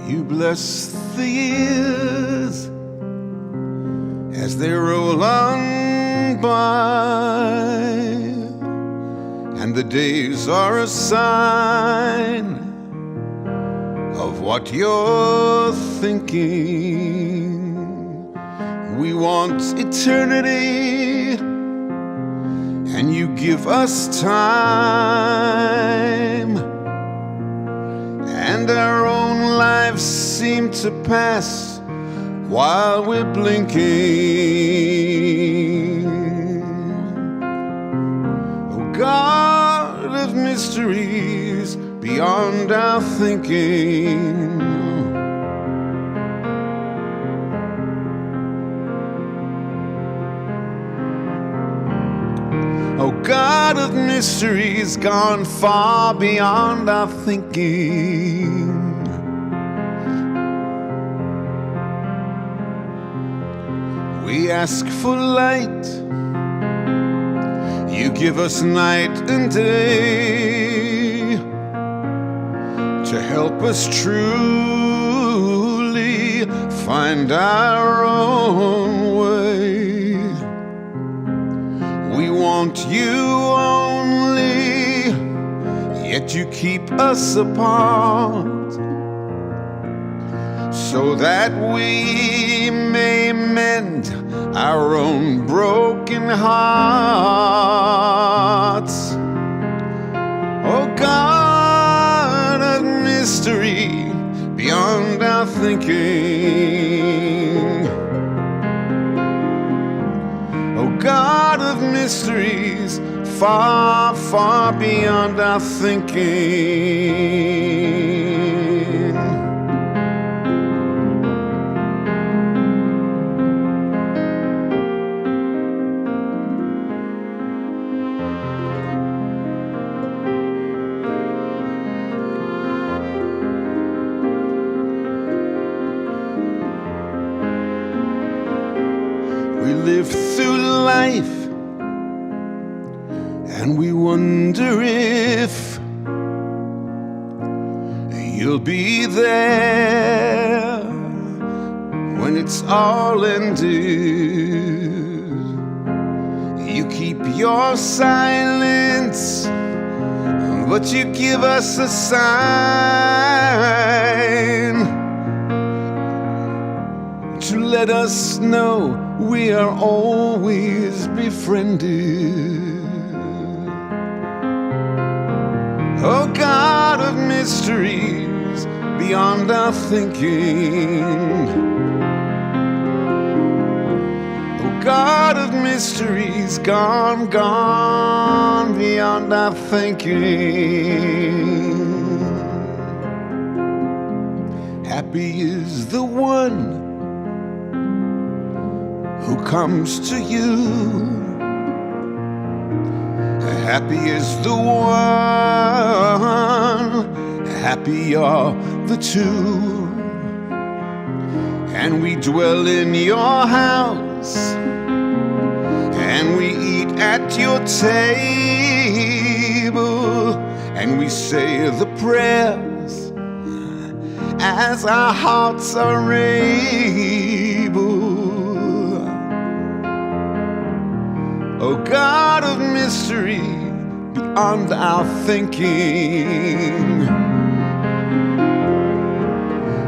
You bless the years as they roll on by, and the days are a sign of what you're thinking. We want eternity, and you give us time, and our own lives seem to pass while we're blinking. Oh God of mysteries beyond our thinking, oh God of mysteries gone far beyond our thinking. We ask for light, you give us night and day to help us truly find our own way. We want you only, yet you keep us apart, so that we may mend our own broken hearts. Oh God of mystery beyond our thinking, oh God of mysteries far, far beyond our thinking. We live through life and we wonder if you'll be there when it's all ended. You keep your silence, but you give us a sign to let us know we are always befriended. Oh God of mysteries beyond our thinking, oh God of mysteries gone, gone beyond our thinking. Happy is the one who comes to you. Happy is the one, happy are the two. And we dwell in your house, and we eat at your table, and we say the prayers as our hearts are able. Oh God of mystery beyond our thinking,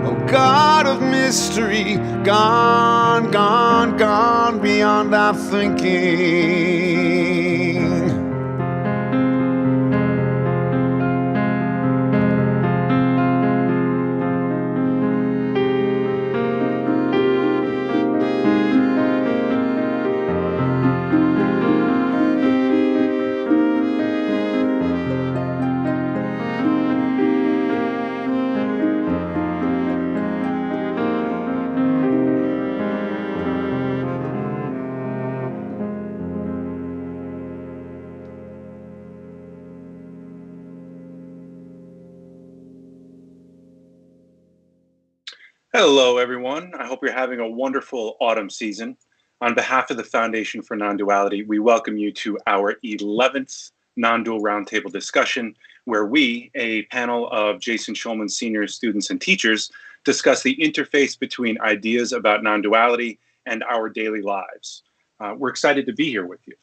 oh God of mystery gone, gone, gone beyond our thinking. Hello, everyone. I hope you're having a wonderful autumn season. On behalf of the Foundation for Nonduality, we welcome you to our 11th Non-Dual Roundtable discussion, where we, a panel of Jason Schulman's senior students and teachers, discuss the interface between ideas about non-duality and our daily lives. We're excited to be here with you.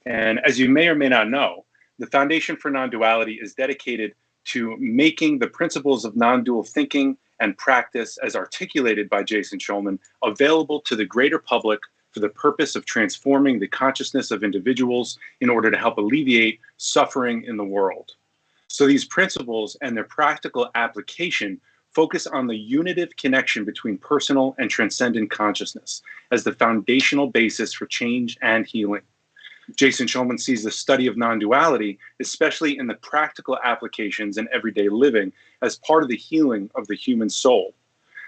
And as you may or may not know, the Foundation for Non-Duality is dedicated to making the principles of non-dual thinking and practice as articulated by Jason Schulman available to the greater public for the purpose of transforming the consciousness of individuals in order to help alleviate suffering in the world. So these principles and their practical application focus on the unitive connection between personal and transcendent consciousness as the foundational basis for change and healing. Jason Schulman sees the study of non-duality, especially in the practical applications in everyday living, as part of the healing of the human soul.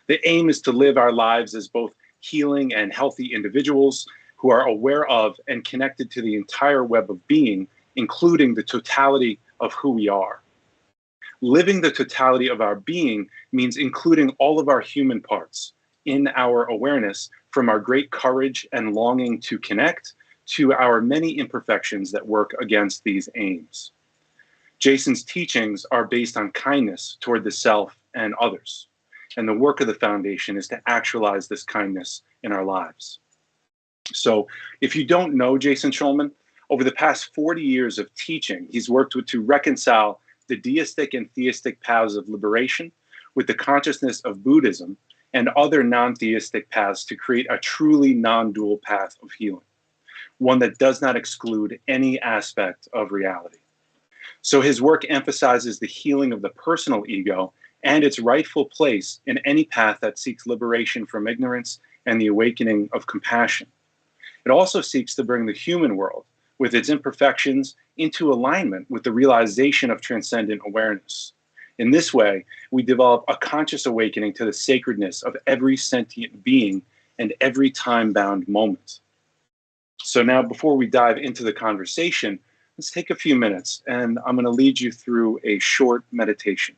The aim is to live our lives as both healing and healthy individuals who are aware of and connected to the entire web of being, including the totality of who we are. Living the totality of our being means including all of our human parts in our awareness, from our great courage and longing to connect to our many imperfections that work against these aims. Jason's teachings are based on kindness toward the self and others, and the work of the foundation is to actualize this kindness in our lives. So if you don't know Jason Schulman, over the past 40 years of teaching, he's worked to reconcile the deistic and theistic paths of liberation with the consciousness of Buddhism and other non-theistic paths to create a truly non-dual path of healing, one that does not exclude any aspect of reality. So his work emphasizes the healing of the personal ego and its rightful place in any path that seeks liberation from ignorance and the awakening of compassion. It also seeks to bring the human world, with its imperfections, into alignment with the realization of transcendent awareness. In this way, we develop a conscious awakening to the sacredness of every sentient being and every time-bound moment. So now, before we dive into the conversation, let's take a few minutes, and I'm going to lead you through a short meditation.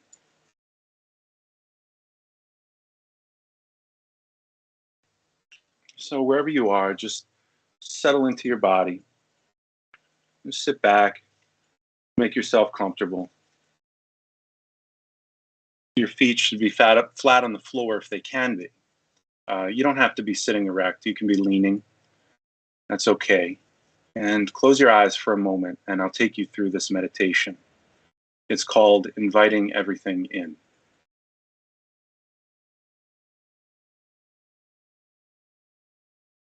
So wherever you are, just settle into your body. Just sit back, make yourself comfortable. Your feet should be flat on the floor if they can be. You don't have to be sitting erect. You can be leaning. That's okay. And close your eyes for a moment, and I'll take you through this meditation. It's called Inviting Everything In.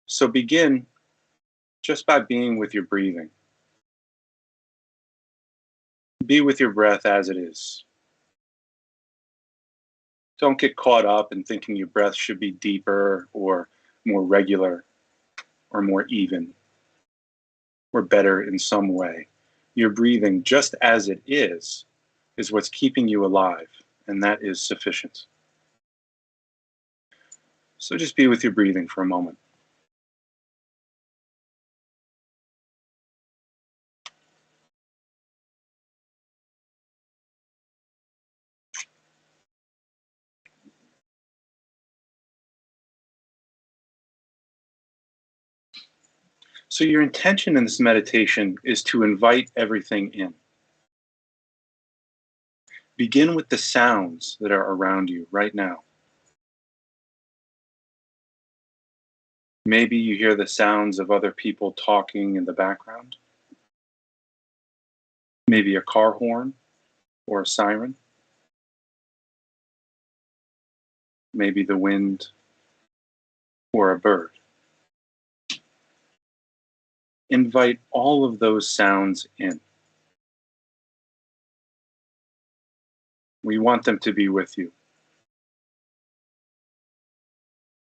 So begin just by being with your breathing. Be with your breath as it is. Don't get caught up in thinking your breath should be deeper or more regular or more even or better in some way. Your breathing, just as it is what's keeping you alive, and that is sufficient. So just be with your breathing for a moment. So your intention in this meditation is to invite everything in. Begin with the sounds that are around you right now. Maybe you hear the sounds of other people talking in the background. Maybe a car horn or a siren. Maybe the wind or a bird. Invite all of those sounds in. We want them to be with you.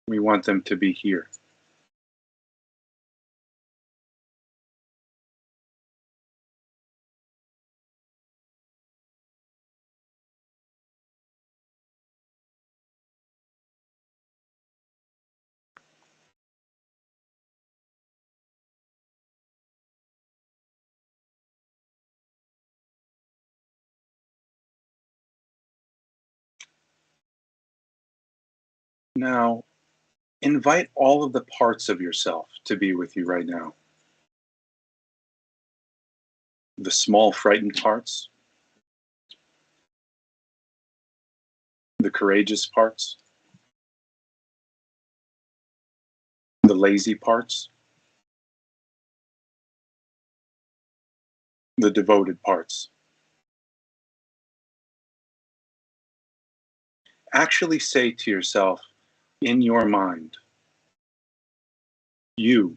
We want them to be here. Now, invite all of the parts of yourself to be with you right now. The small, frightened parts, the courageous parts, the lazy parts, the devoted parts. Actually say to yourself in your mind, you,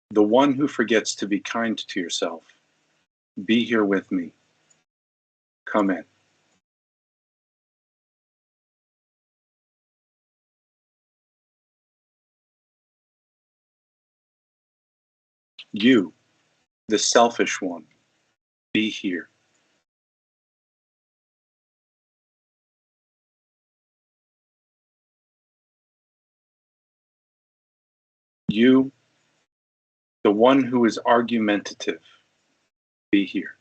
the one who forgets to be kind to yourself, be here with me. Come in. You, the selfish one, be here. You, the one who is argumentative, be here.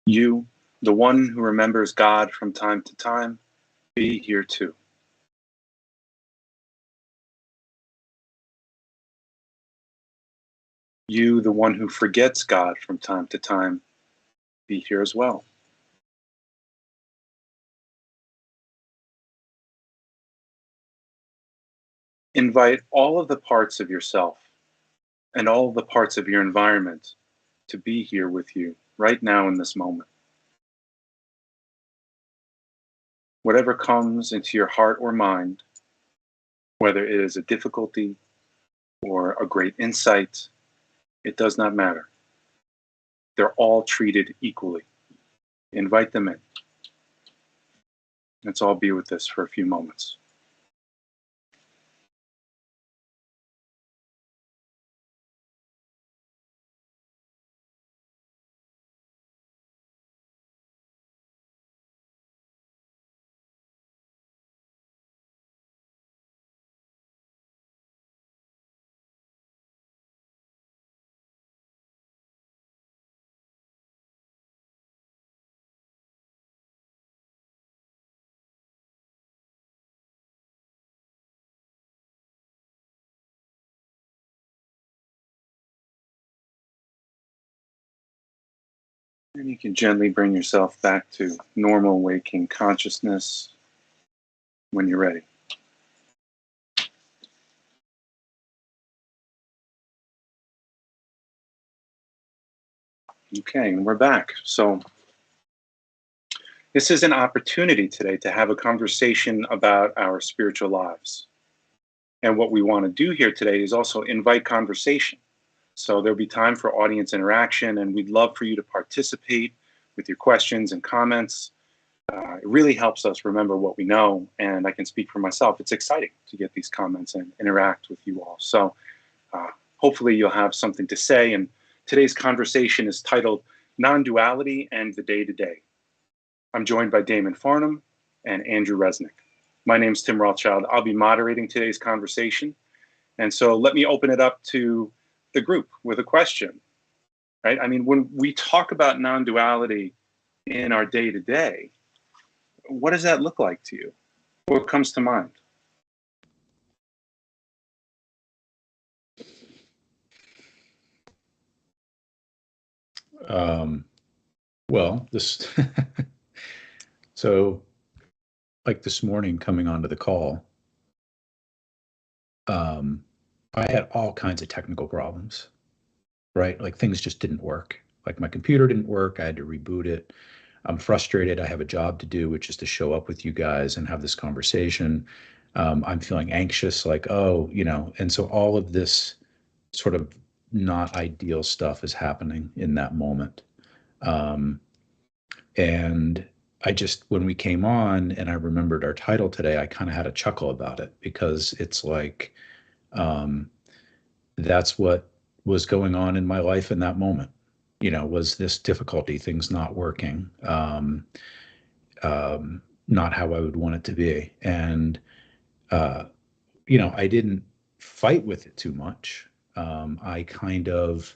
You, the one who remembers God from time to time, be here too. You, the one who forgets God from time to time, be here as well. Invite all of the parts of yourself and all of the parts of your environment to be here with you right now in this moment. Whatever comes into your heart or mind, whether it is a difficulty or a great insight, it does not matter. They're all treated equally. Invite them in. Let's all be with this for a few moments. And you can gently bring yourself back to normal waking consciousness when you're ready. Okay, and we're back. So this is an opportunity today to have a conversation about our spiritual lives. And what we want to do here today is also invite conversation. So there'll be time for audience interaction, and we'd love for you to participate with your questions and comments. It really helps us remember what we know, and I can speak for myself. It's exciting to get these comments and interact with you all. So hopefully you'll have something to say. And today's conversation is titled Non-Duality and the Day-to-Day. I'm joined by Damon Farnham and Andrew Resnick. My name's Tim Rothschild. I'll be moderating today's conversation. And so let me open it up to the group with a question, right? I mean, when we talk about non-duality in our day-to-day, what does that look like to you? What comes to mind? Well, this, so like this morning coming onto the call, I had all kinds of technical problems, right? Like things just didn't work. Like my computer didn't work. I had to reboot it. I'm frustrated. I have a job to do, which is to show up with you guys and have this conversation. I'm feeling anxious, like, oh, and so all of this sort of not ideal stuff is happening in that moment. And I just, when we came on and I remembered our title today, I kind of had a chuckle about it because it's like, um, that's what was going on in my life in that moment, was this difficulty, things not working, not how I would want it to be. And, uh, I didn't fight with it too much. I kind of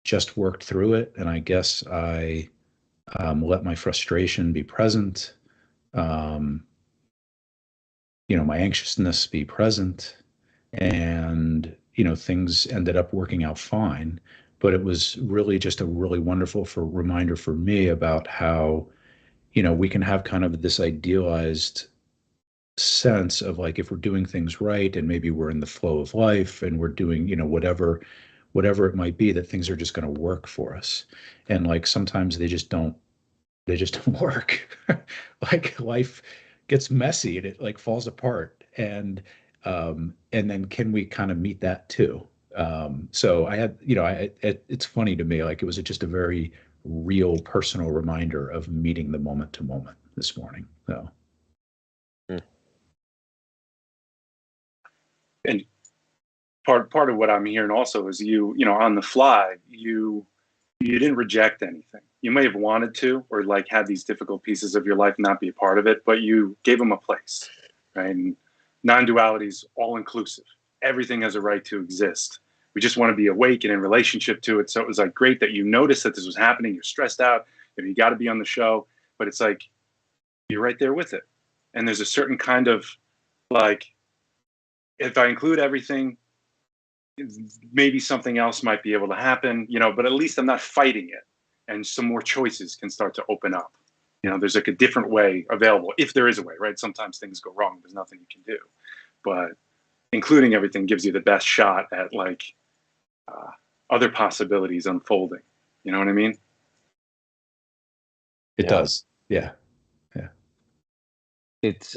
just worked through it. And I guess I let my frustration be present, um, my anxiousness be present, and things ended up working out fine. But it was really just a really wonderful reminder for me about how we can have kind of this idealized sense of like, if we're doing things right and maybe we're in the flow of life and we're doing, whatever it might be, that things are just going to work for us. And like sometimes they just don't work. Like life gets messy and it like falls apart. And then can we kind of meet that too? So I had, it's funny to me, like it was just a very real personal reminder of meeting the moment to moment this morning. So. And part of what I'm hearing also is on the fly, you didn't reject anything. You may have wanted to, or like had these difficult pieces of your life not be a part of it, but you gave them a place, right? And non-duality is all inclusive. Everything has a right to exist. We just want to be awake and in relationship to it. So it was like great that you noticed that this was happening. You're stressed out. You got to be on the show, but it's like you're right there with it. And there's a certain kind of like, if I include everything, maybe something else might be able to happen, but at least I'm not fighting it. And some more choices can start to open up. There's like a different way available, if there is a way, right? Sometimes things go wrong. There's nothing you can do. But including everything gives you the best shot at like other possibilities unfolding. You know what I mean? It does. Yeah. Yeah. It's,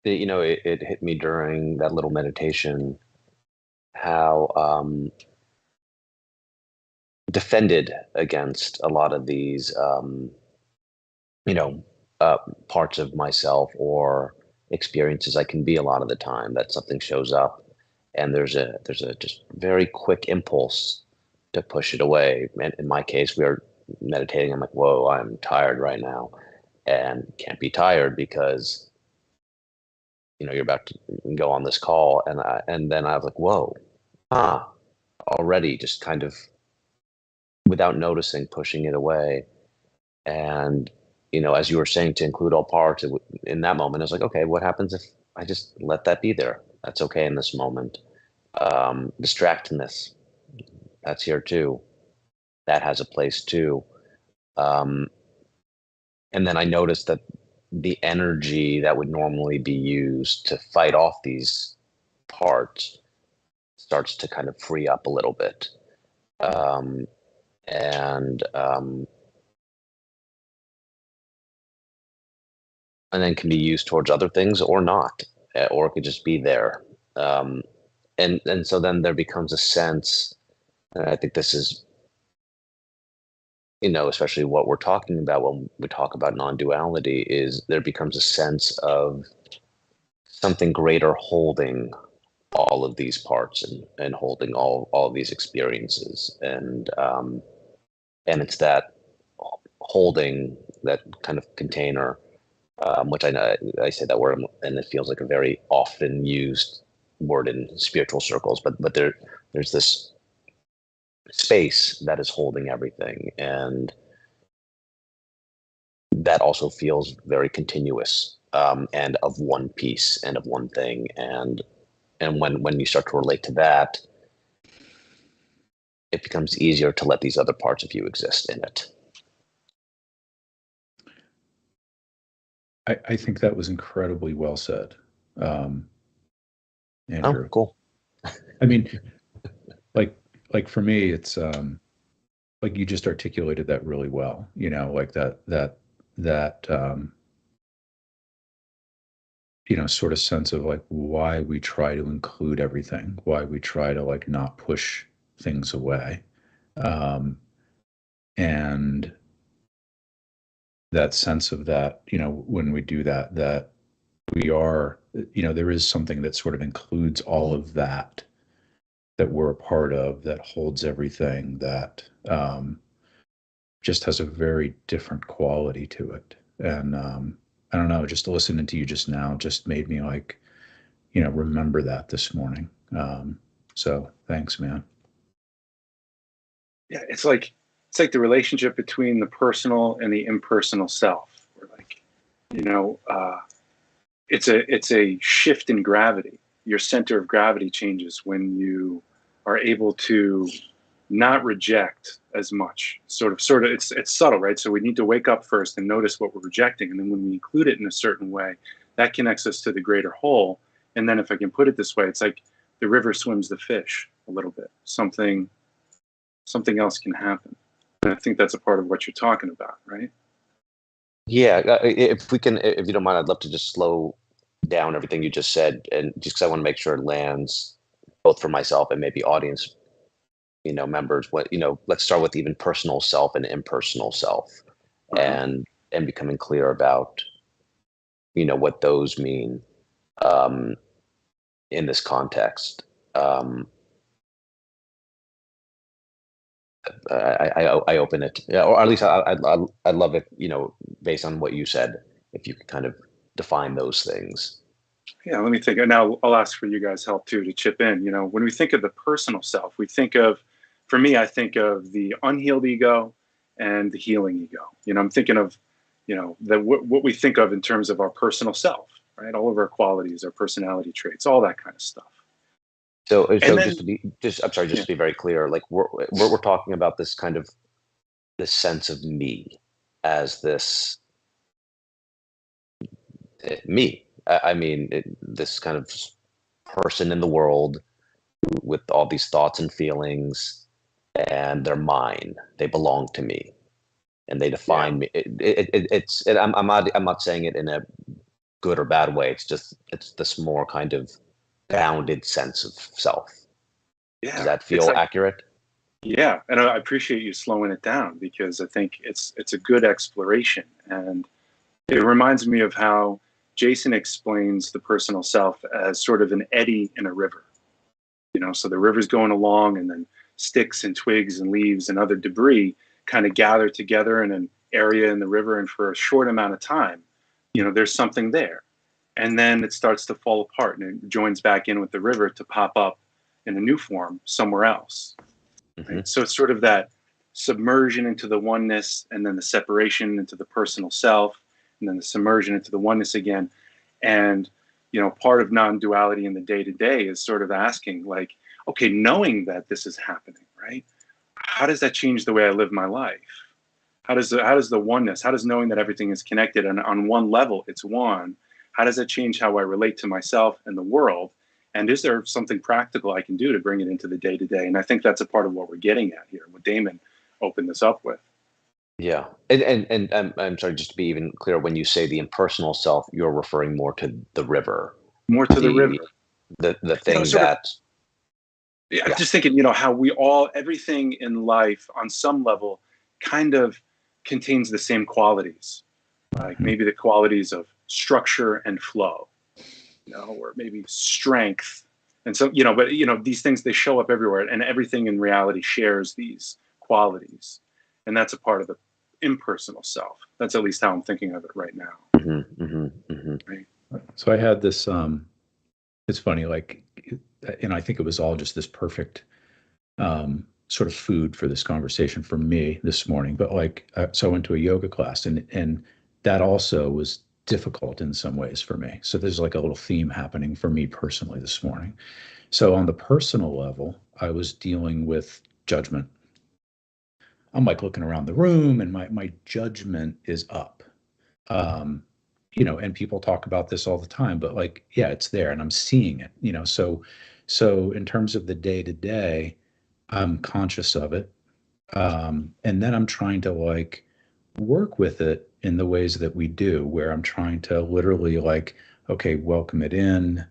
it hit me during that little meditation how defended against a lot of these, parts of myself or experiences I can be a lot of the time, that something shows up and there's a just very quick impulse to push it away. And in my case, we are meditating. I'm like, whoa, I'm tired right now, and can't be tired because you're about to go on this call. And then I was like, whoa, already just kind of without noticing, pushing it away. And, as you were saying, to include all parts, in that moment, I was like, okay, what happens if I just let that be there? That's okay in this moment. Distractedness, that's here too. That has a place too. And then I noticed that the energy that would normally be used to fight off these parts starts to kind of free up a little bit. And then can be used towards other things or not, or it could just be there. And so then there becomes a sense, and I think this is, especially what we're talking about when we talk about non-duality, is there becomes a sense of something greater holding all of these parts and holding all of these experiences. And it's that holding, that kind of container, which I know I say that word and it feels like a very often used word in spiritual circles, but there's this space that is holding everything, and that also feels very continuous, and of one piece and of one thing. And when you start to relate to that, it becomes easier to let these other parts of you exist in it. I think that was incredibly well said, Andrew. Oh, cool. I mean, like for me, it's like you just articulated that really well. Like that sort of sense of like why we try to include everything, why we try to like not push things away, and that sense of that, when we do that, that we are, there is something that sort of includes all of that we're a part of, that holds everything, that just has a very different quality to it. And I don't know, just listening to you just now just made me like, remember that this morning. So thanks, man. Yeah, it's like the relationship between the personal and the impersonal self. We're like, it's a shift in gravity. Your center of gravity changes when you are able to not reject as much. Sort of, it's subtle, right? So we need to wake up first and notice what we're rejecting. And then when we include it in a certain way, that connects us to the greater whole. And then if I can put it this way, it's like the river swims the fish a little bit. Something else can happen. And I think that's a part of what you're talking about, right? Yeah, if we can, if you don't mind, I'd love to just slow down everything you just said, and just because I want to make sure it lands both for myself and maybe audience, members. Let's start with even personal self and impersonal self, Uh-huh. and becoming clear about what those mean in this context. I open it, yeah, or at least I'd love it, based on what you said, if you could kind of define those things. Yeah, let me think. And now I'll ask for you guys' help too to chip in. When we think of the personal self, for me, I think of the unhealed ego and the healing ego. I'm thinking of, what we think of in terms of our personal self, right? All of our qualities, our personality traits, all that kind of stuff. So And then, I'm sorry, just yeah, to be very clear, like we're talking about this kind of this sense of me as this me. I mean, this kind of person in the world with all these thoughts and feelings, and they're mine. They belong to me, and they yeah, define me. I'm not saying it in a good or bad way. It's this more kind of bounded sense of self. Does yeah. that It's feel like, accurate? yeah, and I appreciate you slowing it down because I think it's a good exploration, and it reminds me of how Jason explains the personal self as sort of an eddy in a river. So the river's going along, and then sticks and twigs and leaves and other debris kind of gather together in an area in the river, and for a short amount of time, there's something there, and then it starts to fall apart and it joins back in with the river to pop up in a new form somewhere else. Hmm. Right? So it's sort of that submersion into the oneness, and then the separation into the personal self, and then the submersion into the oneness again. And part of non-duality in the day-to-day is sort of asking, like, okay, knowing that this is happening, right? How does that change the way I live my life? How does the oneness, how does knowing that everything is connected and on one level it's one, how does that change how I relate to myself and the world? And is there something practical I can do to bring it into the day to day? And I think that's a part of what we're getting at here, what Damon opened this up with. Yeah, and I'm sorry, just to be even clear, when you say the impersonal self, you're referring more to the river, More to the the river. the thing Sort of, that, yeah, I'm yeah. just thinking, how everything in life on some level kind of contains the same qualities, like Mhm. maybe the qualities of structure and flow, or maybe strength. And so, but these things, they show up everywhere, and everything in reality shares these qualities. And that's a part of the impersonal self. That's at least how I'm thinking of it right now. Hmm. Hmm. Hmm. Right? So I had this, it's funny, like, I think it was all just this perfect sort of food for this conversation for me this morning. But like, so I went to a yoga class, and that also was difficult in some ways for me. So there's like a little theme happening for me personally this morning. So on the personal level, I was dealing with judgment. I'm like looking around the room, and my judgment is up. Um, and people talk about this all the time, but like, yeah, it's there and I'm seeing it, so in terms of the day to day, I'm conscious of it. And then I'm trying to like work with it in the ways that we do, where I'm trying to literally like, okay, welcome it in,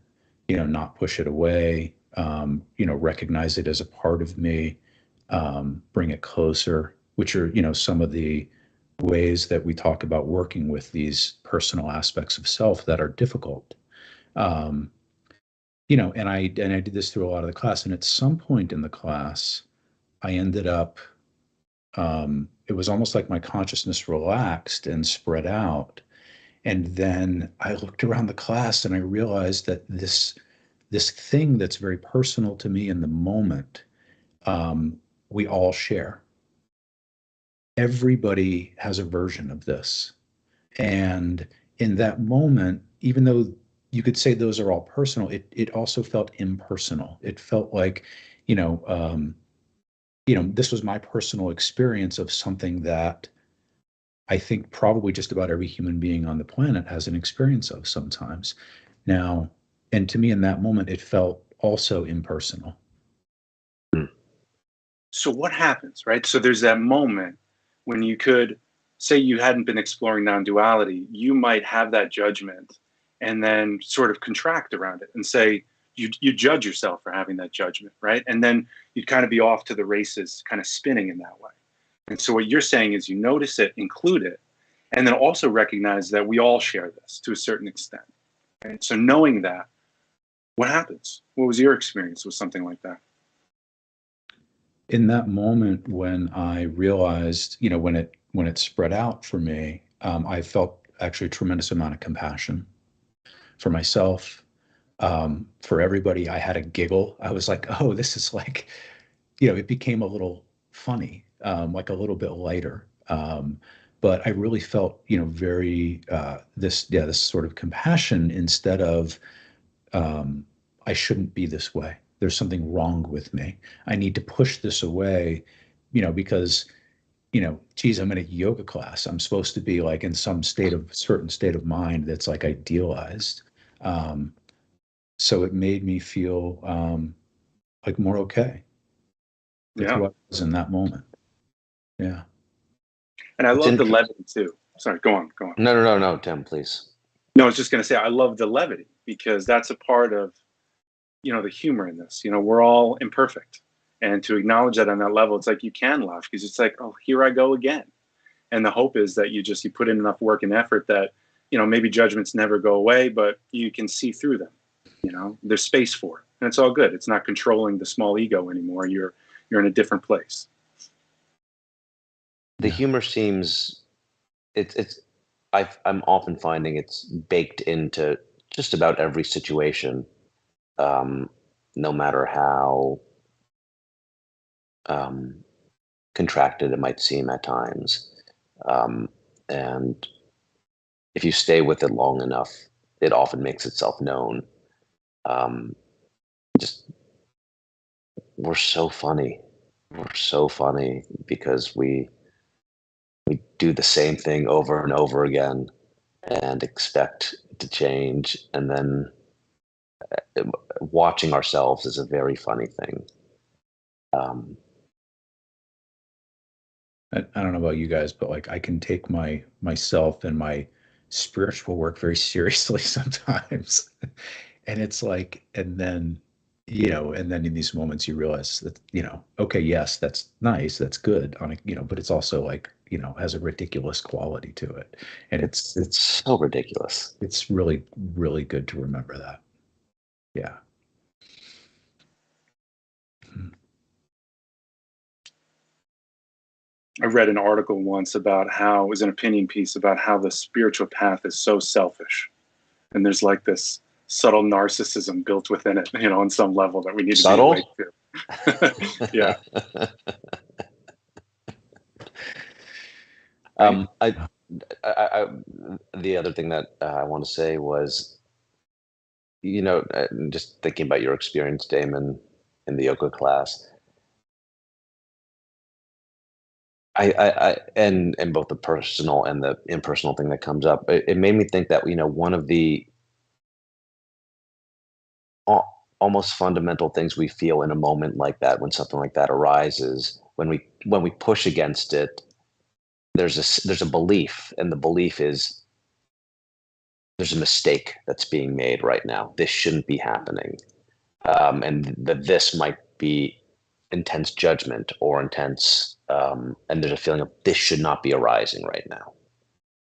not push it away, recognize it as a part of me, bring it closer, which are, some of the ways that we talk about working with these personal aspects of self that are difficult. Um, and I did this through a lot of the class. And at some point in the class, I ended up, it was almost like my consciousness relaxed and spread out. And then I looked around the class and I realized that this thing that's very personal to me in the moment, we all share. Everybody has a version of this. And in that moment, even though you could say those are all personal, it also felt impersonal. It felt like, you know, um, this was my personal experience of something that I think probably just about every human being on the planet has an experience of sometimes. Now, and to me in that moment, it felt also impersonal. So what happens, right? So there's that moment when you could say you hadn't been exploring non-duality, you might have that judgment and then sort of contract around it and say you judge yourself for having that judgment, right? And then you'd kind of be off to the races, kind of spinning in that way. And so what you're saying is you notice it, include it, and then also recognize that we all share this to a certain extent. Right? So knowing that, what happens? What was your experience with something like that? In that moment when I realized, when it spread out for me, I felt actually a tremendous amount of compassion for myself, for everybody. I had a giggle. I was like, oh, this is like, it became a little funny, like a little bit lighter. But I really felt, very this sort of compassion instead of I shouldn't be this way. There's something wrong with me. I need to push this away, because, geez, I'm in a yoga class. I'm supposed to be like in some certain state of mind that's like idealized. So it made me feel like more okay with Yeah. who I was in that moment. Yeah. And I It's love the interesting. levity too. Sorry, go on, go on. No, Tim, please. No, I was just going to say, I love the levity because that's a part of, the humor in this. We're all imperfect. And to acknowledge that on that level, it's like you can laugh because it's like, oh, here I go again. And the hope is that you put in enough work and effort that, maybe judgments never go away, but you can see through them. There's space for it. And it's all good. It's not controlling the small ego anymore. You're in a different place. The humor seems I'm often finding it's baked into just about every situation, no matter how contracted it might seem at times. And if you stay with it long enough, it often makes itself known. Um, just we're so funny. We're so funny because we do the same thing over and over again and expect to change, and then watching ourselves is a very funny thing. I don't know about you guys, but like I can take myself and my spiritual work very seriously sometimes. And it's like, and then in these moments you realize that, okay, yes, that's nice, that's good on a, but it's also like, has a ridiculous quality to it. And It's so ridiculous. it's really, really good to remember that. Yeah. I read an article once about how it was an opinion piece about how the spiritual path is so selfish. And there's like this subtle narcissism built within it, on some level that we need to be awake to. Yeah. The other thing that I want to say was, just thinking about your experience, Damon, in the yoga class, and both the personal and the impersonal thing that comes up, it made me think that, one of the almost fundamental things we feel in a moment like that, when something like that arises, when we push against it, there's a belief, and the belief is there's a mistake that's being made right now. This shouldn't be happening, and that this might be intense judgment or intense, and there's a feeling of this should not be arising right now,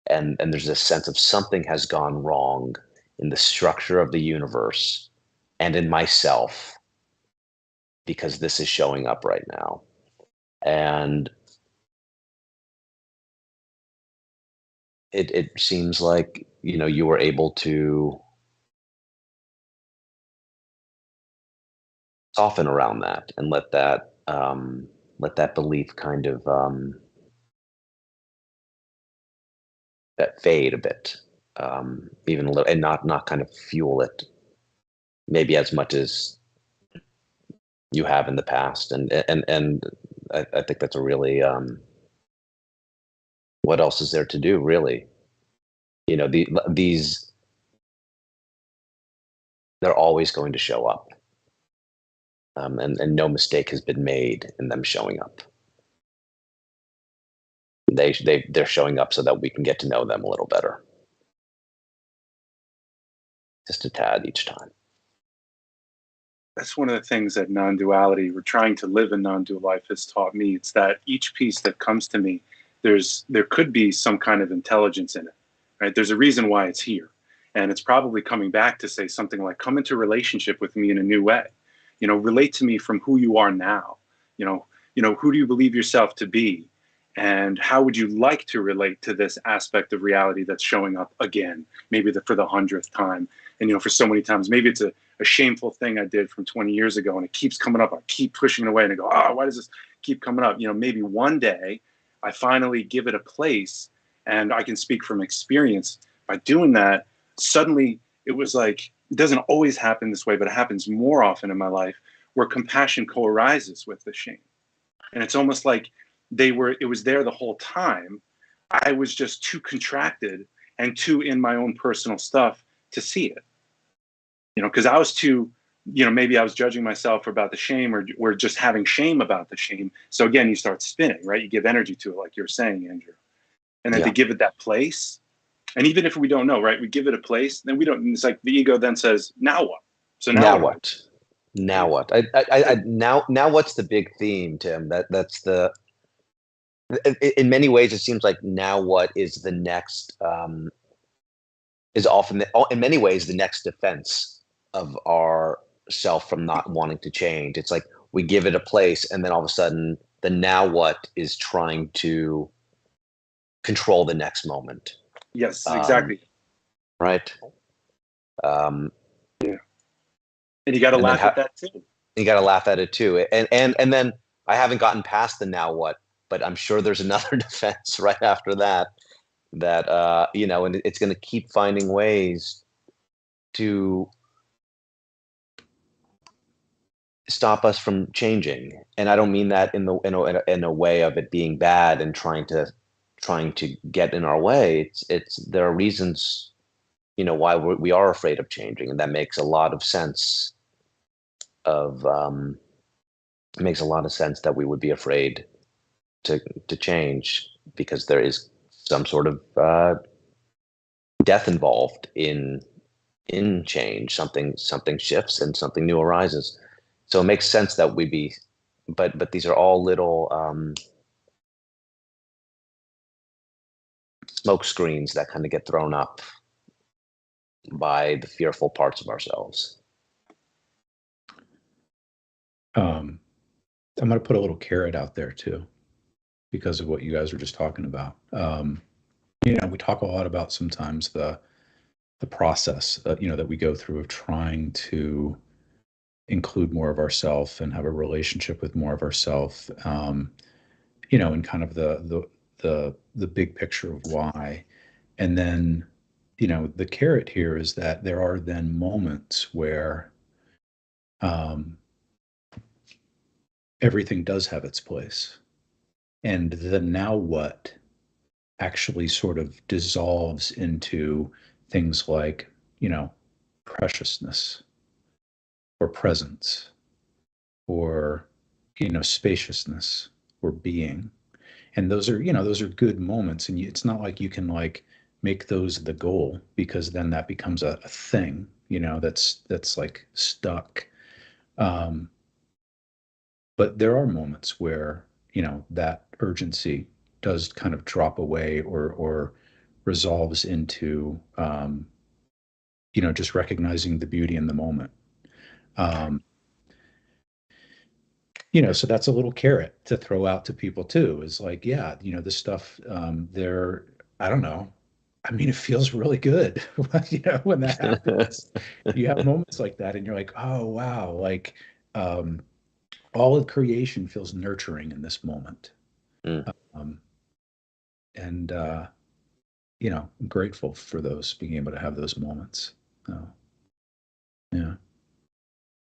and there's this sense of something has gone wrong in the structure of the universe and in myself because this is showing up right now. And it seems like, you were able to soften around that and let that belief kind of that fade a bit, even a little, and not kind of fuel it maybe as much as you have in the past. And I think that's a really, what else is there to do, really? You know, these, they're always going to show up. And no mistake has been made in them showing up. They're showing up so that we can get to know them a little better. Just a tad each time. That's one of the things that non-duality, we're trying to live a non-dual life, has taught me. It's that each piece that comes to me, there could be some kind of intelligence in it, right? There's a reason why it's here. And it's probably coming back to say something like, come into relationship with me in a new way. You know, relate to me from who you are now. You know, who do you believe yourself to be? And how would you like to relate to this aspect of reality that's showing up again, maybe for the 100th time? And, you know, for so many times, maybe it's a shameful thing I did from 20 years ago and it keeps coming up. I keep pushing it away and I go, oh, why does this keep coming up? You know, maybe one day I finally give it a place, and I can speak from experience. By doing that, suddenly it was like, it doesn't always happen this way, but it happens more often in my life, where compassion co-arises with the shame. And it's almost like it was there the whole time. I was just too contracted and too in my own personal stuff to see it. You know, because I was too, you know, maybe I was judging myself about the shame, or just having shame about the shame. So again, you start spinning, right? You give energy to it, like you're saying, Andrew. And then to give it that place. And even if we don't know, right, we give it a place, then we don't, it's like the ego then says, now what? So now what? Now what? Now what's the big theme, Tim? That's the, in many ways, it seems like now what is the next, is often, in many ways, the next defense of our self from not wanting to change. It's like we give it a place, and then all of a sudden, the now what is trying to control the next moment. Yes, exactly. Right. Yeah. And you got to laugh at that too. You got to laugh at it too. And then I haven't gotten past the now what, but I'm sure there's another defense right after that, you know, and it's going to keep finding ways to stop us from changing. And I don't mean that in a way of it being bad and trying to get in our way. There are reasons, you know, why we are afraid of changing, and that makes a lot of sense. It makes a lot of sense that we would be afraid to change, because there is some sort of death involved in change. Something shifts and something new arises. So it makes sense that we be, but these are all little smoke screens that kind of get thrown up by the fearful parts of ourselves. I'm going to put a little carrot out there too, because of what you guys were just talking about. You know, we talk a lot about sometimes the process, you know, that we go through of trying to include more of ourself and have a relationship with more of ourself. You know, and kind of the big picture of why. And then, you know, the carrot here is that there are then moments where everything does have its place. And the now what actually sort of dissolves into things like, you know, preciousness or presence or, you know, spaciousness or being. And those are, you know, those are good moments. And it's not like you can like make those the goal, because then that becomes a thing, you know, that's like stuck. But there are moments where, you know, that urgency does kind of drop away or resolves into, you know, just recognizing the beauty in the moment. You know, so that's a little carrot to throw out to people too, is like, yeah, you know, this stuff, there, I don't know. I mean, it feels really good, you know, when that happens. You have moments like that and you're like, oh, wow, like, all of creation feels nurturing in this moment. Um, and, you know, I'm grateful for those, being able to have those moments. Yeah.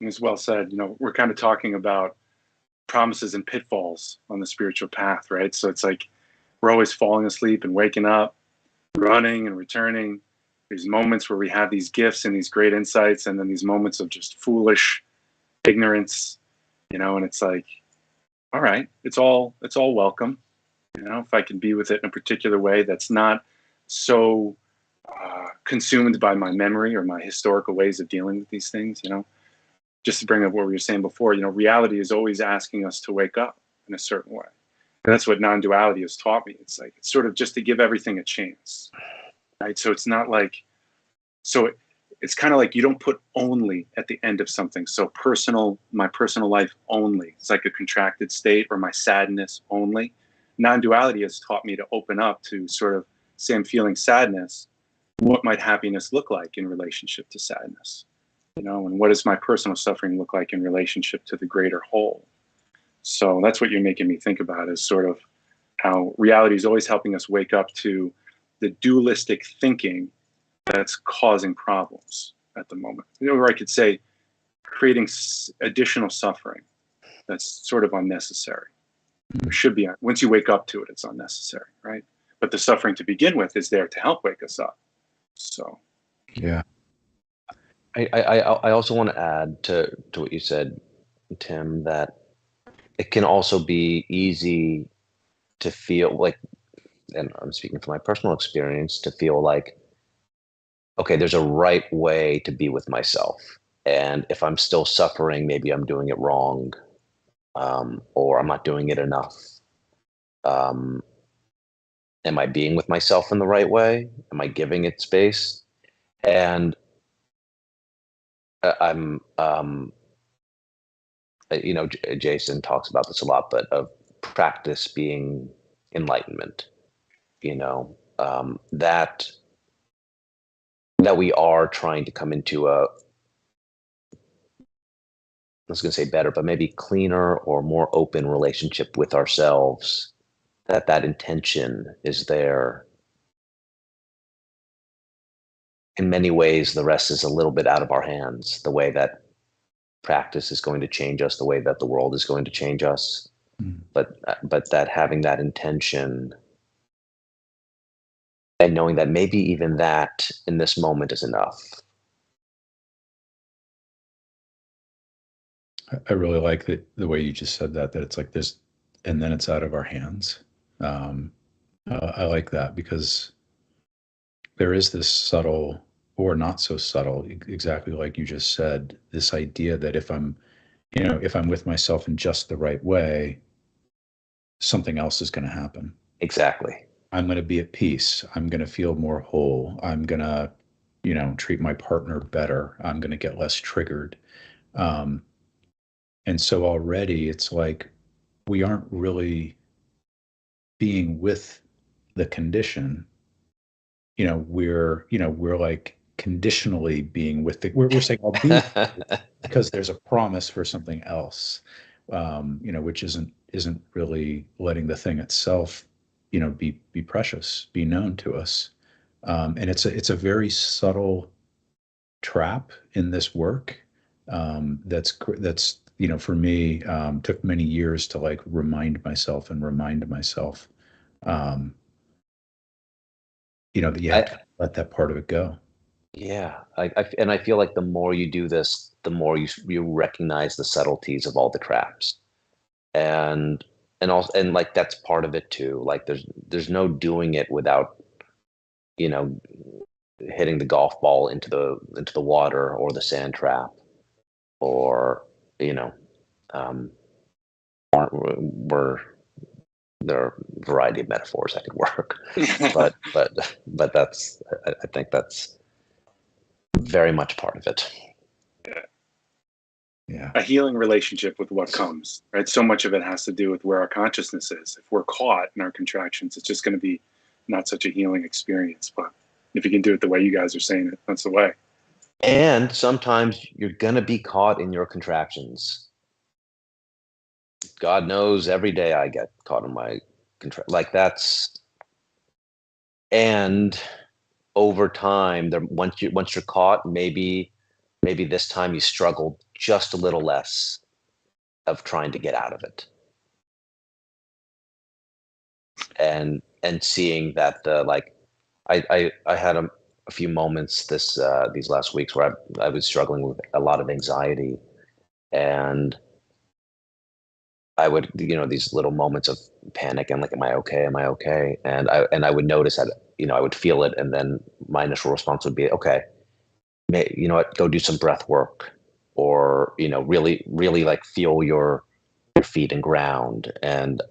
It's well said. You know, we're kind of talking about promises and pitfalls on the spiritual path, right? So it's like we're always falling asleep and waking up, running and returning. There's moments where we have these gifts and these great insights, and then these moments of just foolish ignorance, and it's like, all right, it's all welcome. If I can be with it in a particular way that's not so consumed by my memory or my historical ways of dealing with these things, just to bring up what we were saying before, reality is always asking us to wake up in a certain way. And that's what non-duality has taught me. It's like, it's sort of just to give everything a chance, right? So it's not like, it's kind of like you don't put only at the end of something. So my personal life only. It's like a contracted state, or my sadness only. Non-duality has taught me to open up to sort of say I'm feeling sadness. What might happiness look like in relationship to sadness? And what does my personal suffering look like in relationship to the greater whole? So that's what you're making me think about, is sort of how reality is always helping us wake up to the dualistic thinking that's causing problems at the moment. Or I could say creating additional suffering that's sort of unnecessary. It should be, once you wake up to it, it's unnecessary, right? But the suffering to begin with is there to help wake us up. So, Yeah. I also want to add to what you said, Tim, that it can also be easy to feel like, and I'm speaking from my personal experience, to feel like, okay, there's a right way to be with myself. And if I'm still suffering, maybe I'm doing it wrong, or I'm not doing it enough. Am I being with myself in the right way? Am I giving it space? And I'm, Jason talks about this a lot, but of practice being enlightenment, that we are trying to come into I was going to say better, but maybe cleaner or more open relationship with ourselves, that intention is there. In many ways, the rest is a little bit out of our hands, the way that practice is going to change us, the way that the world is going to change us. But that having that intention and knowing that maybe even that in this moment is enough. I really like the way you just said that it's like this, and then it's out of our hands. I like that, because there is this subtle, or not so subtle, exactly like you just said, this idea that if I'm with myself in just the right way, something else is going to happen. Exactly. I'm going to be at peace. I'm going to feel more whole. I'm going to, treat my partner better. I'm going to get less triggered. And so already it's like we aren't really being with the condition. We're like conditionally being with we're saying I'll be because there's a promise for something else, which isn't really letting the thing itself, be precious, be known to us. And it's a very subtle trap in this work. That's for me, took many years to like remind myself, that you have to let that part of it go. Yeah, I feel like the more you do this, the more you recognize the subtleties of all the traps, and like that's part of it too. Like there's no doing it without, hitting the golf ball into the water or the sand trap, or we're there are a variety of metaphors that could work, but I think that's very much part of it. Yeah. A healing relationship with what comes, right? So much of it has to do with where our consciousness is. If we're caught in our contractions, it's just going to be not such a healing experience. But if you can do it the way you guys are saying it, that's the way. And sometimes you're going to be caught in your contractions. God knows every day I get caught in my and over time, once you're caught, maybe this time you struggled just a little less. of trying to get out of it. And seeing that I had a few moments these last weeks where I was struggling with a lot of anxiety, and I would, these little moments of panic and like, am I okay? Am I okay? And I would notice that, I would feel it. And then my initial response would be, okay, you know what, go do some breath work, or, really, really like feel your feet and ground. And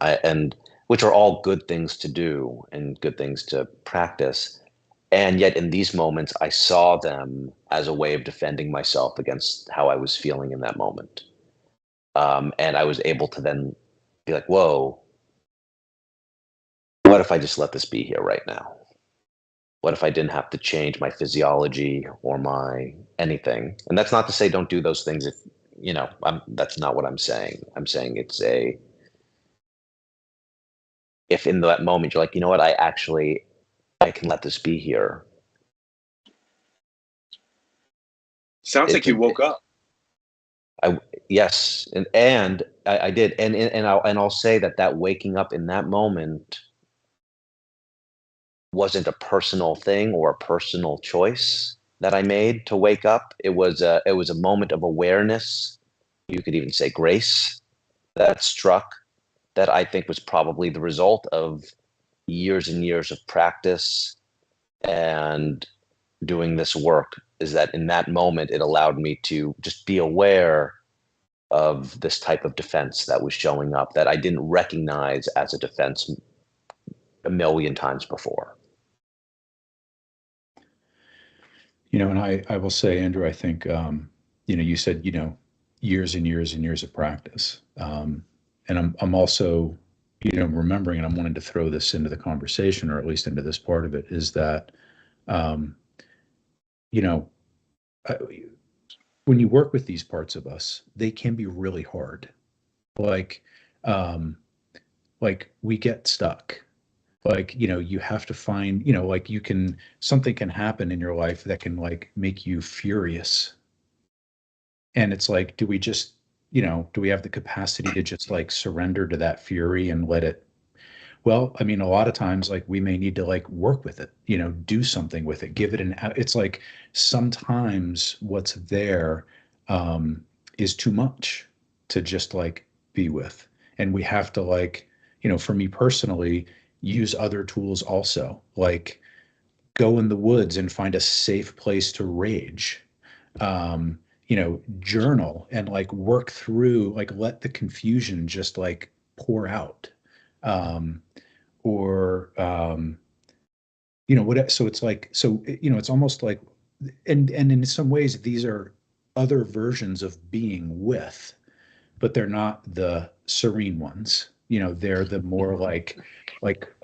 which are all good things to do and good things to practice. And yet in these moments, I saw them as a way of defending myself against how I was feeling in that moment. And I was able to then be like, whoa, what if I just let this be here right now? What if I didn't have to change my physiology or my anything? And that's not to say don't do those things if, that's not what I'm saying. I'm saying if in that moment you're like, you know what, I can let this be here. Sounds like you woke up. Yes, and I did, and I'll say that waking up in that moment wasn't a personal thing or a personal choice that I made to wake up. It was a moment of awareness. You could even say grace that struck, that I think was probably the result of years and years of practice and doing this work. Is that in that moment it allowed me to just be aware of this type of defense that was showing up that I didn't recognize as a defense a million times before. And I will say, Andrew, I think, you said, years and years and years of practice. And I'm also, remembering, and I'm wanting to throw this into the conversation, or at least into this part of it, is that, um, you know, I, when you work with these parts of us, they can be really hard. Like, um, like we get stuck. Like, you have to find, like something can happen in your life that can like make you furious. And it's like, do we just, do we have the capacity to just like surrender to that fury and let it? Well, I mean, a lot of times, like we may need to like work with it, do something with it, give it it's like sometimes what's there is too much to just like be with. And we have to like, for me personally, use other tools also, like go in the woods and find a safe place to rage. Um, journal and like work through, like let the confusion just like pour out. Um, or what, so it's like, so it's almost like, and in some ways these are other versions of being with, but they're not the serene ones. They're the more like,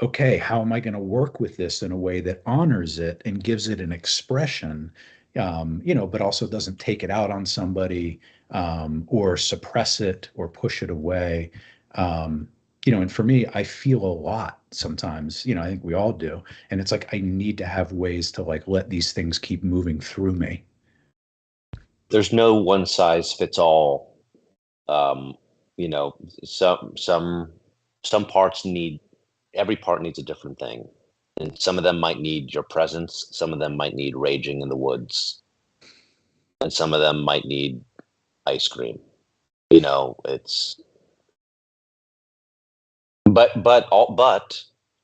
okay, how am I going to work with this in a way that honors it and gives it an expression, but also doesn't take it out on somebody, or suppress it or push it away. Um, and for me, I feel a lot sometimes, I think we all do. And it's like, I need to have ways to like let these things keep moving through me. There's no one size fits all. um, you know, some parts need, every part needs a different thing, and some of them might need your presence, some of them might need raging in the woods, and some of them might need ice cream. It's, but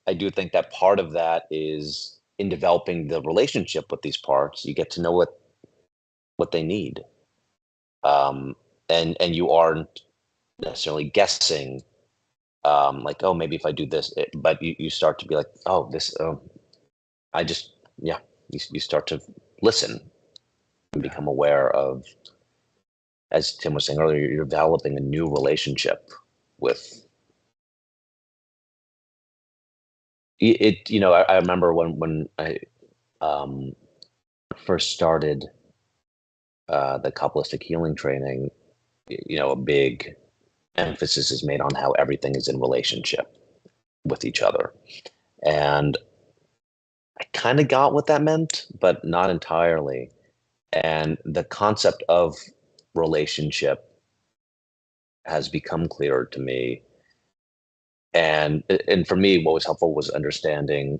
I do think that part of that is in developing the relationship with these parts, you get to know what they need. um, and you aren't necessarily guessing, like, oh, maybe if I do this, but you start to be like, oh, this, I just, yeah, you start to listen and become aware of, as Tim was saying earlier, you're developing a new relationship with it. I remember when I um, first started the couplistic healing training, a big emphasis is made on how everything is in relationship with each other. And I kind of got what that meant, but not entirely. And the concept of relationship has become clearer to me. And for me, what was helpful was understanding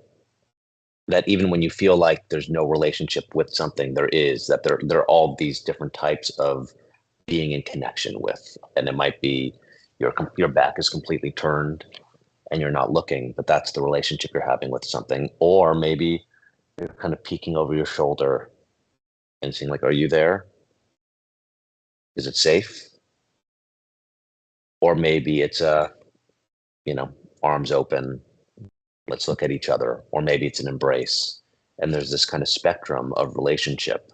that even when you feel like there's no relationship with something, there are all these different types of being in connection with. And it might be your back is completely turned and you're not looking, but that's the relationship you're having with something. Or maybe you're kind of peeking over your shoulder and seeing like, are you there? Is it safe? Or maybe it's arms open, let's look at each other. Or maybe it's an embrace. And there's this kind of spectrum of relationship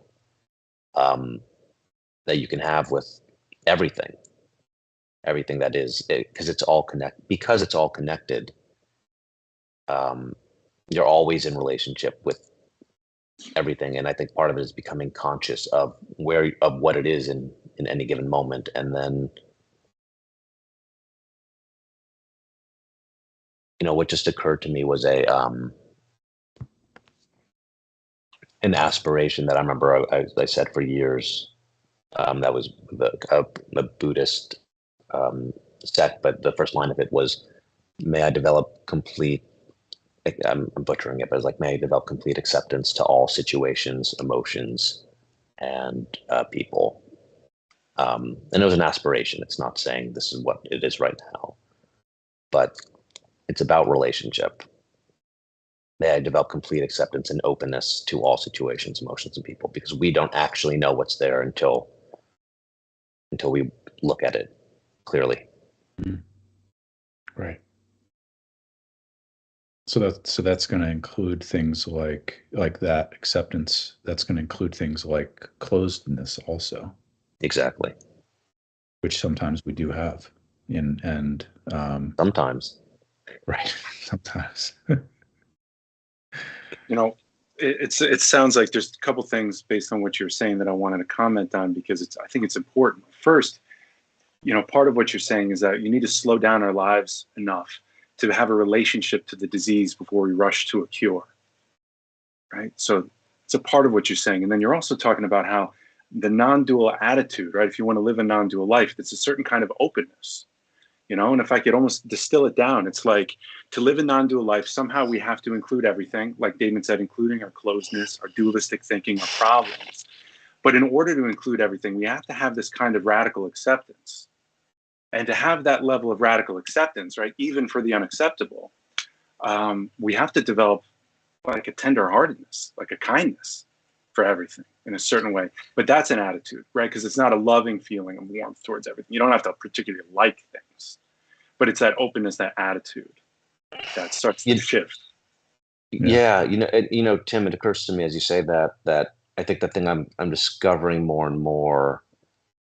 that you can have with everything that is, because it's all connected. You're always in relationship with everything, and I think part of it is becoming conscious of what it is in any given moment. And then what just occurred to me was an aspiration that I remember I said for years. That was a Buddhist sect, but the first line of it was, may I develop complete, I'm butchering it, but it's like, may I develop complete acceptance to all situations, emotions, and people. And it was an aspiration. It's not saying this is what it is right now, but it's about relationship. May I develop complete acceptance and openness to all situations, emotions, and people, because we don't actually know what's there until we look at it clearly. Mm. Right. So that's going to include things like that acceptance. That's going to include things like closedness also. Exactly. Which sometimes we do have, and sometimes. Right. Sometimes. It sounds like there's a couple things based on what you're saying that I wanted to comment on, because I think it's important. First, part of what you're saying is that you need to slow down our lives enough to have a relationship to the disease before we rush to a cure, right? So it's a part of what you're saying. And then you're also talking about how the non-dual attitude, right? If you want to live a non-dual life, it's a certain kind of openness, and if I could almost distill it down, it's like, to live a non-dual life, somehow we have to include everything, like Damon said, including our closeness, our dualistic thinking, our problems. But in order to include everything, we have to have this kind of radical acceptance. And to have that level of radical acceptance, right, even for the unacceptable, we have to develop like a tenderheartedness, like a kindness for everything in a certain way. But that's an attitude, right? Because it's not a loving feeling of warmth towards everything. You don't have to particularly like things, but it's that openness, that attitude that starts to shift. Yeah, Tim, it occurs to me as you say that I think the thing I'm discovering more and more,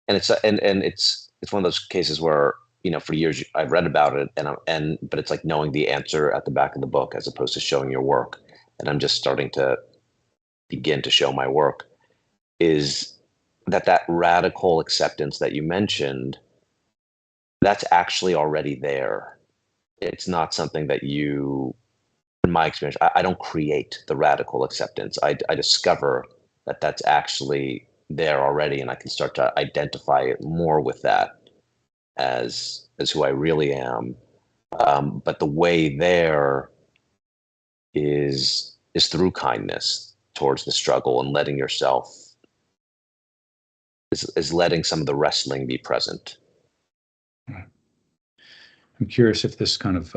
and it's one of those cases where for years I've read about it, but it's like knowing the answer at the back of the book as opposed to showing your work, and I'm just starting to begin to show my work, is that radical acceptance that you mentioned, that's actually already there. It's not something that you, in my experience, I don't create the radical acceptance. I discover that that's actually there already, and I can start to identify it more with that as who I really am. But the way there is through kindness towards the struggle and letting yourself is letting some of the wrestling be present. I'm curious if this kind of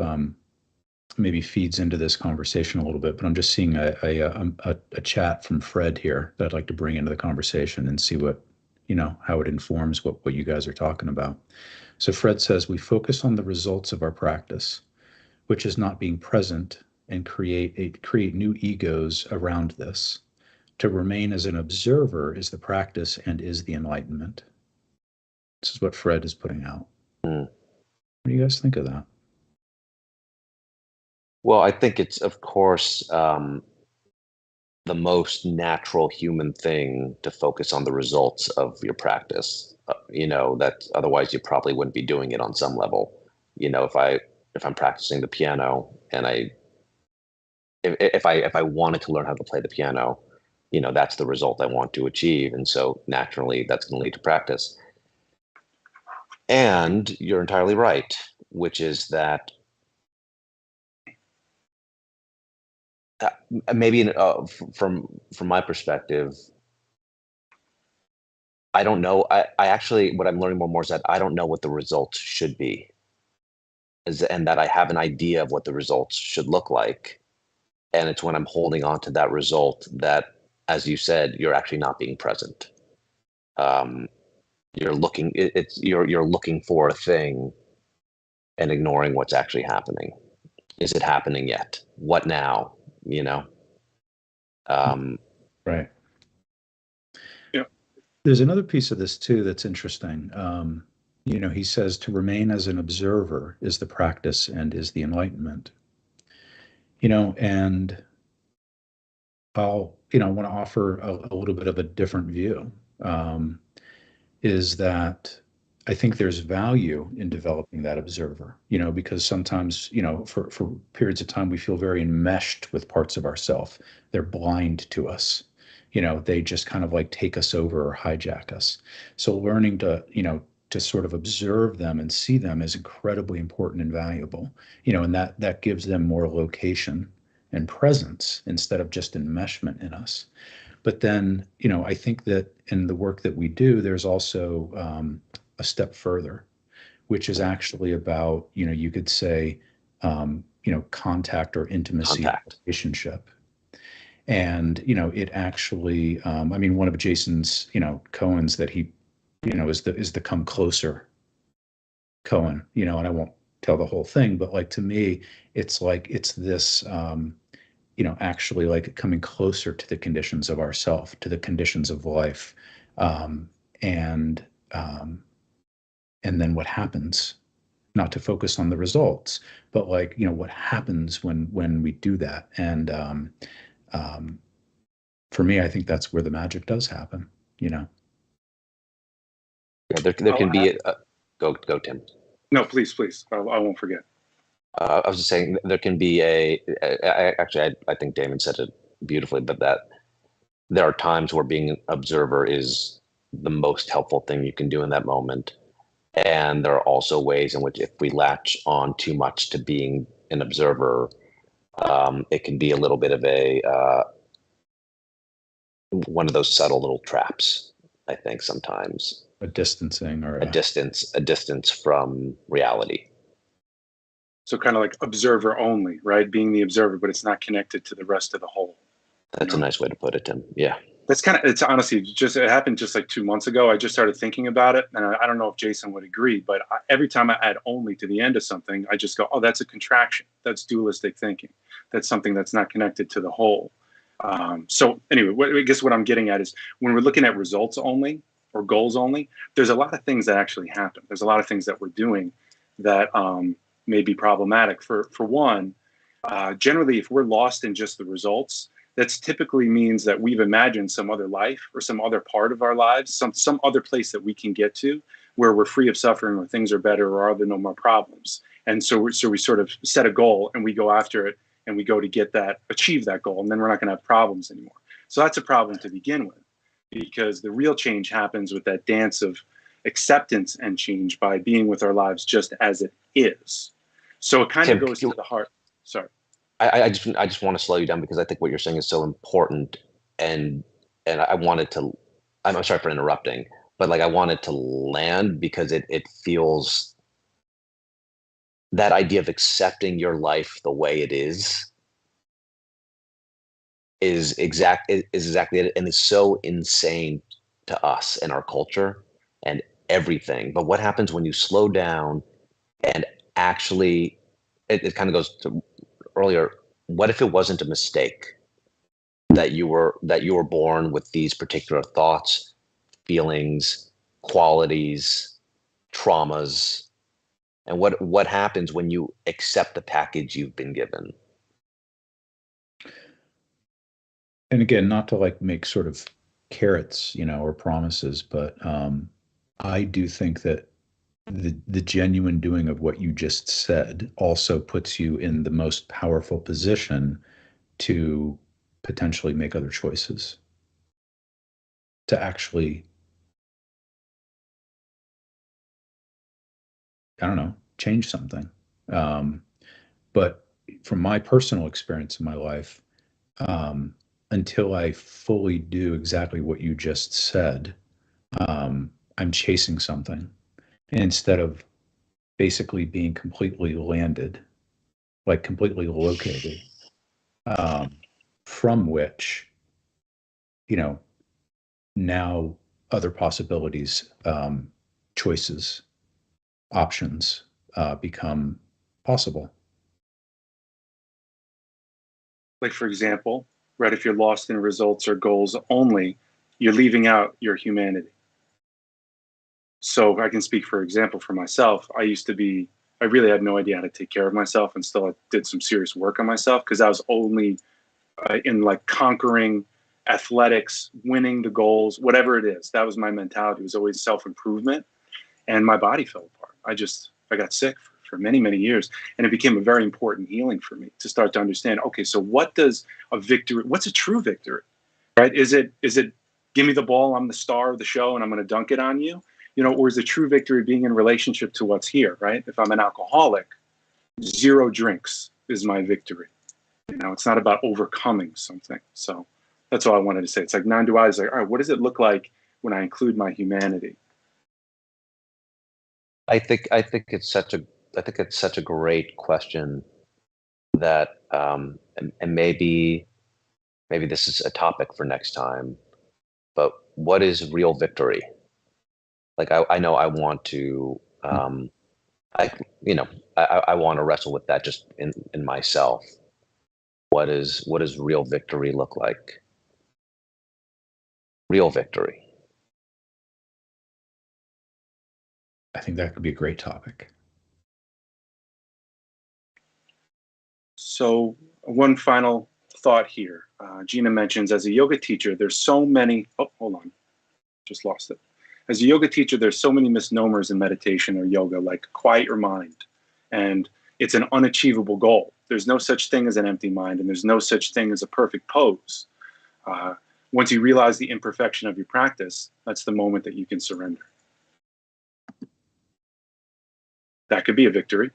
maybe feeds into this conversation a little bit, but I'm just seeing a chat from Fred here that I'd like to bring into the conversation and see what, how it informs what you guys are talking about. So Fred says, we focus on the results of our practice, which is not being present, and create new egos around this. To remain as an observer is the practice and is the enlightenment. This is what Fred is putting out. What do you guys think of that? Well, I think it's, of course, the most natural human thing to focus on the results of your practice. That otherwise you probably wouldn't be doing it on some level. If I'm practicing the piano and if I wanted to learn how to play the piano, that's the result I want to achieve. And so naturally that's going to lead to practice. And you're entirely right, which is that maybe from my perspective, I don't know. I actually, what I'm learning more and more is that I don't know what the results should be, and that I have an idea of what the results should look like. And it's when I'm holding on to that result that, as you said, you're actually not being present. Um, you're looking. You're looking for a thing and ignoring what's actually happening. Is it happening yet? What now? You know. Right. Yeah. There's another piece of this too that's interesting. He says to remain as an observer is the practice and is the enlightenment. And I'll, want to offer a little bit of a different view. Um, is that I think there's value in developing that observer, because sometimes, for periods of time, we feel very enmeshed with parts of ourself. They're blind to us. They just kind of like take us over or hijack us. So learning to sort of observe them and see them is incredibly important and valuable, and that gives them more location and presence instead of just enmeshment in us. But then, I think that in the work that we do, there's also a step further, which is actually about, you could say, contact or intimacy in a Contact. relationship. And, it actually, I mean, one of Jason's, koans that he, is the come closer koan, and I won't tell the whole thing, but like to me, it's like it's this actually like coming closer to the conditions of ourself, to the conditions of life, um, and um, and then what happens. Not to focus on the results, but like what happens when we do that. And um, for me, I think that's where the magic does happen. Yeah, there I'll can add, be go Tim. no, please. I won't forget. I was just saying there can be actually I think Damon said it beautifully, but that there are times where being an observer is the most helpful thing you can do in that moment. And there are also ways in which if we latch on too much to being an observer, it can be a little bit of a one of those subtle little traps, I think sometimes. A distancing or A distance from reality. So kind of like observer only, right? Being the observer, but it's not connected to the rest of the whole. That's a nice way to put it, Tim. Yeah. That's kind of, it's honestly it happened just like 2 months ago. I just started thinking about it, and I don't know if Jason would agree, but every time I add only to the end of something, I just go, oh, that's a contraction. That's dualistic thinking. That's something that's not connected to the whole. So anyway, I guess what I'm getting at is when we're looking at results only or goals only, there's a lot of things that actually happen. There's a lot of things that we're doing that may be problematic. For one, generally, if we're lost in just the results, that's typically means that we've imagined some other life or some other part of our lives, some other place that we can get to where we're free of suffering or things are better or are there no more problems. And so we sort of set a goal and we go after it and we go to get that, achieve that goal, and then we're not going to have problems anymore. So that's a problem to begin with, because the real change happens with that dance of acceptance and change by being with our lives just as it is. So it kind of goes to the heart. Sorry. I just want to slow you down because I think what you're saying is so important, and I wanted to. I'm sorry for interrupting, but like I wanted to land because it feels that idea of accepting your life the way it is exactly it, and is so insane to us and our culture and everything. But what happens when you slow down and actually, it kind of goes to earlier. What if it wasn't a mistake that you were born with these particular thoughts, feelings, qualities, traumas, and what happens when you accept the package you've been given? And again, not to like make sort of carrots, or promises, but I do think that the genuine doing of what you just said also puts you in the most powerful position to potentially make other choices, to actually I don't know, change something. But from my personal experience in my life, until I fully do exactly what you just said, I'm chasing something instead of basically being completely landed, like completely located, um, from which, you know, now other possibilities, choices, options become possible. Like, for example, right, if you're lost in results or goals only, you're leaving out your humanity. So I can speak, for example, for myself. I really had no idea how to take care of myself, and still I did some serious work on myself because I was only in like conquering athletics, winning the goals, whatever it is. That was my mentality. It was always self-improvement, and my body fell apart. I got sick for many, many years, and it became a very important healing for me to start to understand, okay, so what's a true victory, right? Is it give me the ball, I'm the star of the show and I'm going to dunk it on you, or is the true victory being in relationship to what's here, right? If I'm an alcoholic, 0 drinks is my victory. It's not about overcoming something. So that's all I wanted to say. It's like non-duality is like, all right, what does it look like when I include my humanity? I think it's such a great question that and maybe this is a topic for next time, but what is real victory? Like I know I want to I you know I want to wrestle with that just in myself. What does real victory look like? Real victory. I think that could be a great topic. So one final thought here. Gina mentions, as a yoga teacher, there's so many, oh, hold on, just lost it. As a yoga teacher, there's so many misnomers in meditation or yoga, like quiet your mind. And it's an unachievable goal. There's no such thing as an empty mind, and there's no such thing as a perfect pose. Once you realize the imperfection of your practice, that's the moment that you can surrender. That could be a victory.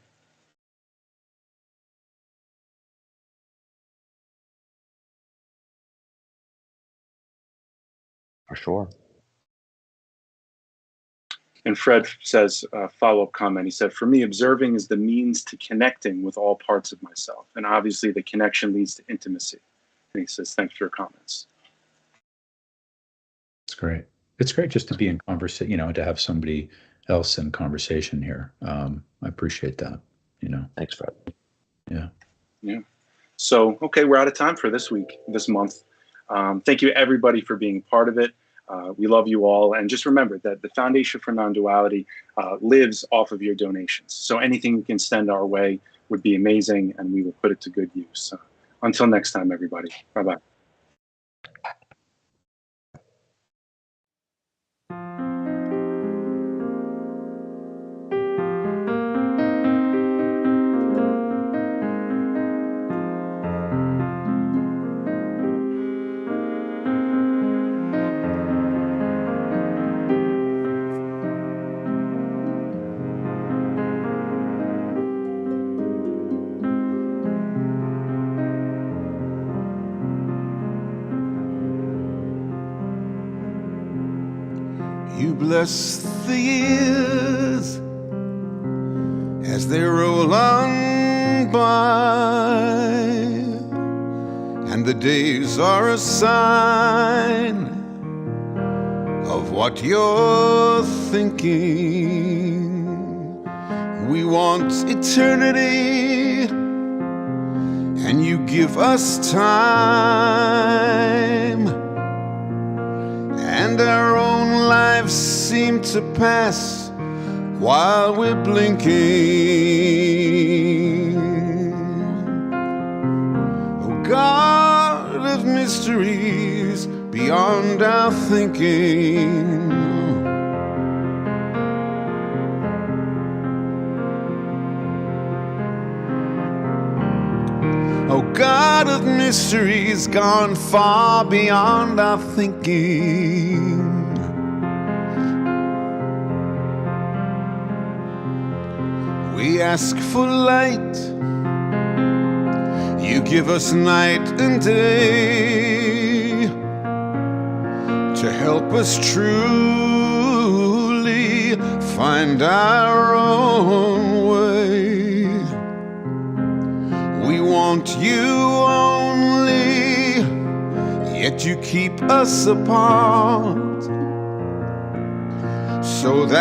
For sure. And Fred says, follow-up comment, he said, for me, observing is the means to connecting with all parts of myself. And obviously the connection leads to intimacy. And he says, thanks for your comments. It's great. It's great just to be in conversation, to have somebody else in conversation here. I appreciate that, Thanks, Fred. Yeah. Yeah. So, okay, we're out of time for this month. Thank you, everybody, for being part of it. We love you all. And just remember that the Foundation for Non-Duality lives off of your donations. So anything you can send our way would be amazing, and we will put it to good use. Until next time, everybody. Bye-bye. You bless the years as they roll on by, and the days are a sign of what you're thinking. We want eternity, and you give us time, and our own lives seem to pass while we're blinking. Oh, God of mysteries beyond our thinking, oh, God of mysteries gone far beyond our thinking. We ask for light, you give us night and day to help us truly find our own way. We want you only, yet you keep us apart, so that